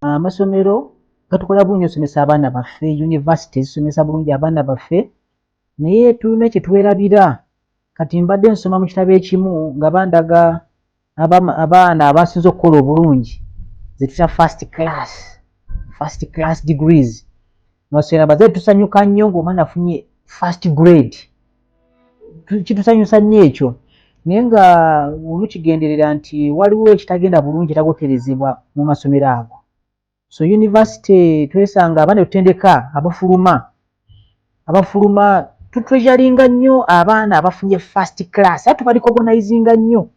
amasomero gatukola bulungi osomesa abaana baffe, university zisomesa bulungi abaana baffe, naye tulina kyetwerabira. Kati mbadde nsoma mu kitabo ekimu nga bandaga abaana abasinze okukola obulungi zetuyita first class degrees. Nosera bazali tusanyuka nnyo ng'omwana afunye first grade. Kitusanyusa nnyo ekyo. Naye nga olukigenderera nti waliwo ekitagenda bulungi tagoterezebwa mu masomero ago. So university twesanga abaana tutendeka abafuluma tutreasuringa nnyo abaana abafunye first class. Ate tubalikogonaizinga nnyo.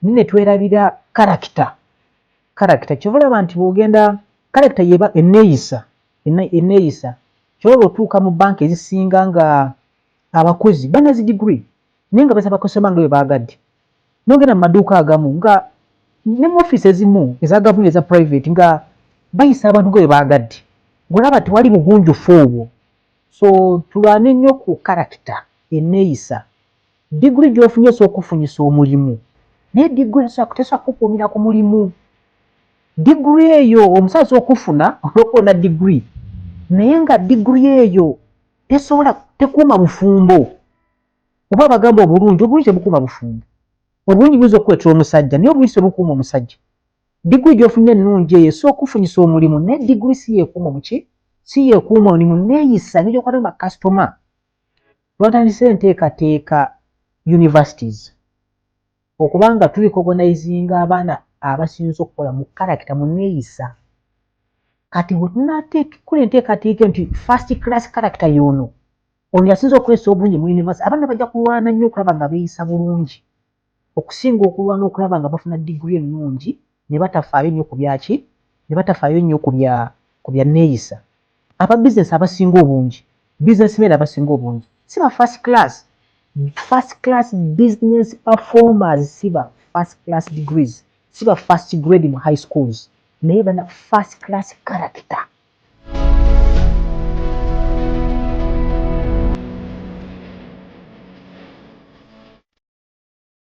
Ne twerabira character. Kyoba olaba nti bw'ogenda character yeba enneeyisa. Kyoba otuuka mu banka ezisinga nga abakozi banazi degree naye nga basaba kusoma nga bwe baagadde. N'ogenda mu maduuka agamu nga ne mu office ezimu eza gavumenti eza private nga bayisa abantu nga bwe baagadde. Ng'olaba tewali bugunjufu obwo. So tulwane nnyo ku character, enneeyisa. Degree gy'ofunye osooka okufunyisa omulimu. Naye degree tesobola kukuumira ku mulimu. Degree eyo omusawo okufuna olw'okuba degree. Naye nga degree eyo tekuuma bufumbo. Oba bagamba obulungi tebukuuma bufumbo. Obulungi buyinza okukuleetera omusajja naye obulungi tebukuuma omusajja. Degree gy'ofunye ennungi eyo esooka okufunyisa omulimu, naye degree si yeekuuma omulimu, neeyisa n'egyokwata mu bakasitoma. Twatandise enteekateeka universities okubanga tulicognizinga abaana abasinze okukola mu character, mu nneeyisa. Kati bwe tunateekula enteekateeka nti first class character y'ono yasinze okukozesa obulungi mu university, abaana bajja kulwana nnyo okulaba nga beeyisa bulungi okusinga okulwana okulaba nga bafuna degree ennungi ne batafaayo nnyo ku byaki, ne batafaayo nnyo ku bya nneeyisa. Aba business abasinga obungi, businessmen abasinga obungi si ba first class business performers, si ba first class degrees, si ba first grade mu high schools, naye bana first class character.